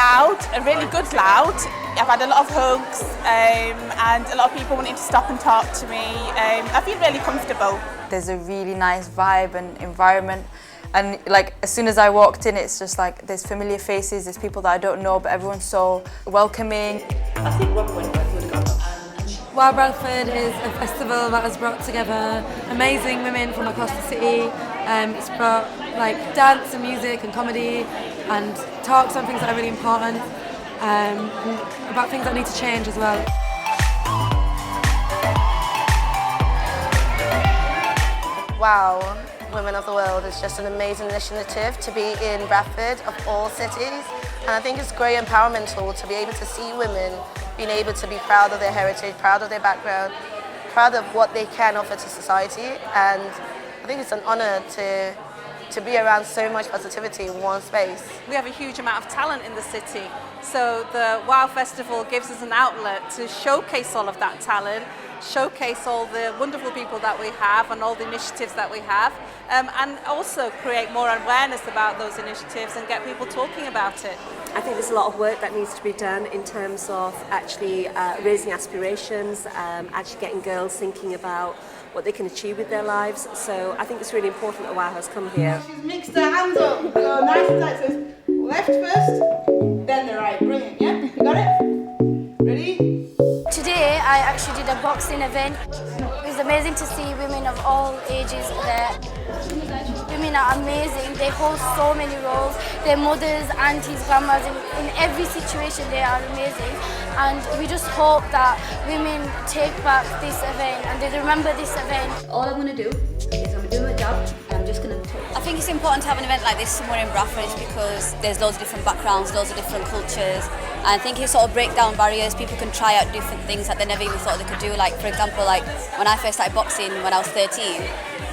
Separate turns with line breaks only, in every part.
loud, a really good loud. I've had a lot of hugs and a lot of people wanting to stop and talk to me. I feel really comfortable.
There's a really nice vibe and environment, and like as soon as I walked in, it's just like there's familiar faces, there's people that I don't know, but everyone's so welcoming.
I think one point I would have got.
Wow Bradford is a festival that has brought together amazing women from across the city. It's brought like dance and music and comedy and talks on things that are really important and about things that need to change as well.
Wow, Women of the World is just an amazing initiative to be in Bradford of all cities, and I think it's a great empowerment tool to be able to see women being able to be proud of their heritage, proud of their background, proud of what they can offer to society, and I think it's an honour to be around so much positivity in one space.
We have a huge amount of talent in the city, so the WOW Festival gives us an outlet to showcase all of that talent, showcase all the wonderful people that we have and all the initiatives that we have, and also create more awareness about those initiatives and get people talking about it.
I think there's a lot of work that needs to be done in terms of actually raising aspirations, actually getting girls thinking about what they can achieve with their lives. So I think it's really important that WOW has come here.
She's mixed her hands up, so nice and tight. So left first, then the right. Brilliant, yeah? You got it? Ready?
Today I actually did a boxing event. It was amazing to see women of all ages there. Women are amazing, they hold so many roles. Their mothers, aunties, grandmas, in every situation they are amazing. And we just hope that women take back this event and they remember this event.
All I'm going to do is I'm going to do my job and I'm just going to talk.
I think it's important to have an event like this somewhere in Bradford because there's loads of different backgrounds, loads of different cultures. And I think it sort of break down barriers. People can try out different things that they never even thought they could do. Like, for example, like when I first started boxing when I was 13,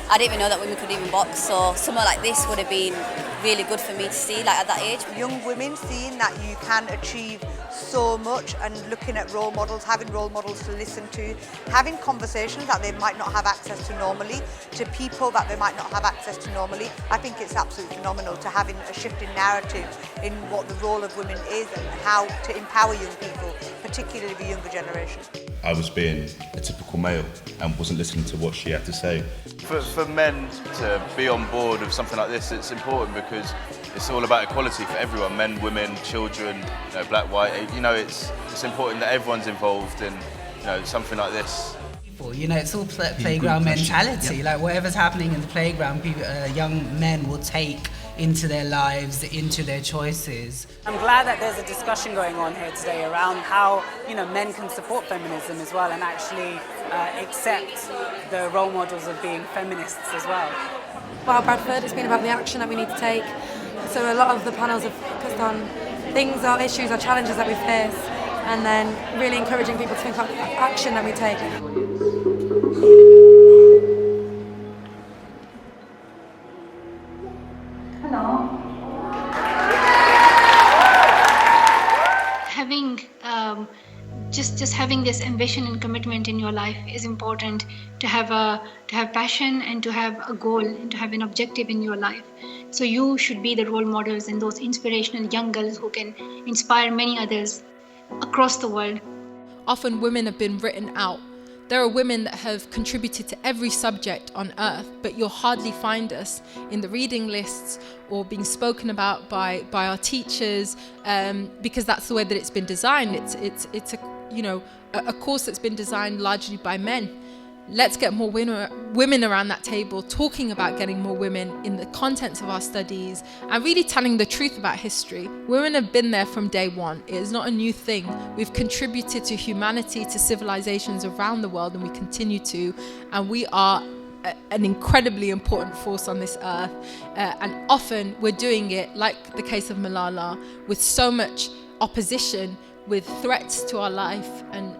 I didn't even know that women could even box. So somewhere like this would have been really good for me to see, like at that age.
Young women seeing that you can achieve so much and looking at role models, having role models to listen to, having conversations that they might not have access to normally, to people that they might not have access to normally. I think it's absolutely phenomenal to having a shift in narrative in what the role of women is and how to empower young people, particularly the younger generation.
I was being a typical male and wasn't listening to what she had to say.
For men to be on board of something like this, it's important because it's all about equality for everyone, men, women, children, black, white. It's important that everyone's involved in something like this.
It's all playground mentality. Like whatever's happening in the playground, young men will take into their lives, into their choices.
I'm glad that there's a discussion going on here today around how men can support feminism as well and actually accept the role models of being feminists as well.
WOW Bradford, it's been about the action that we need to take. So a lot of the panels have focused on things or issues or challenges that we face and then really encouraging people to think about the action that we take.
Hello.
Having just having this ambition and commitment in your life is important. To have passion and to have a goal and to have an objective in your life. So you should be the role models and those inspirational young girls who can inspire many others across the world.
Often women have been written out. There are women that have contributed to every subject on earth, but you'll hardly find us in the reading lists or being spoken about by our teachers because that's the way that it's been designed. It's a course that's been designed largely by men. Let's get more women around that table talking about getting more women in the contents of our studies and really telling the truth about history. Women have been there from day one. It is not a new thing. We've contributed to humanity, to civilizations around the world, and we continue to. And we are an incredibly important force on this earth. And often we're doing it, like the case of Malala, with so much opposition, with threats to our life and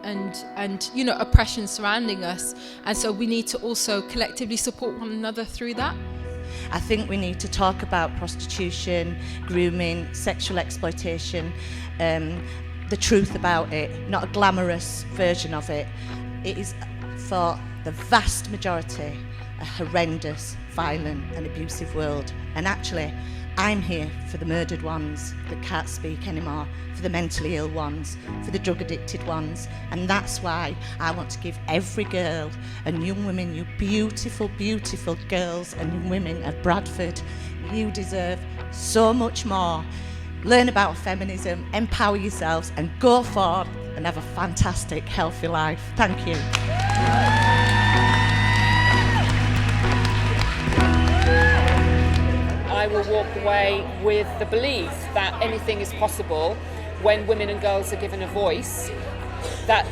oppression surrounding us, and so we need to also collectively support one another through that.
I think we need to talk about prostitution, grooming, sexual exploitation, the truth about it, not a glamorous version of it. It is for the vast majority a horrendous, violent and abusive world, and actually I'm here for the murdered ones that can't speak anymore, for the mentally ill ones, for the drug addicted ones, and that's why I want to give every girl and young women, you beautiful, beautiful girls and women of Bradford, you deserve so much more. Learn about feminism, empower yourselves and go forward and have a fantastic, healthy life. Thank you.
I will walk away with the belief that anything is possible when women and girls are given a voice, that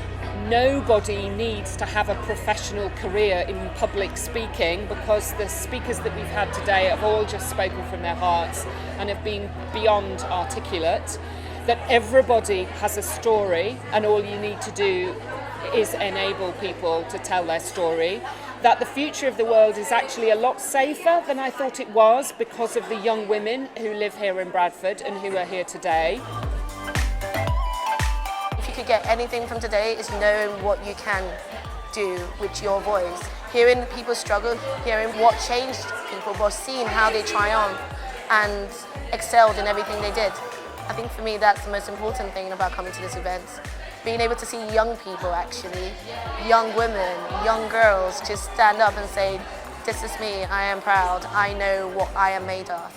nobody needs to have a professional career in public speaking, because the speakers that we've had today have all just spoken from their hearts and have been beyond articulate, that everybody has a story and all you need to do is enable people to tell their story, that the future of the world is actually a lot safer than I thought it was because of the young women who live here in Bradford and who are here today.
If you could get anything from today, is knowing what you can do with your voice. Hearing people struggle, hearing what changed people, but seeing how they triumphed and excelled in everything they did. I think for me that's the most important thing about coming to this event. Being able to see young people actually, young women, young girls just stand up and say, this is me, I am proud, I know what I am made of.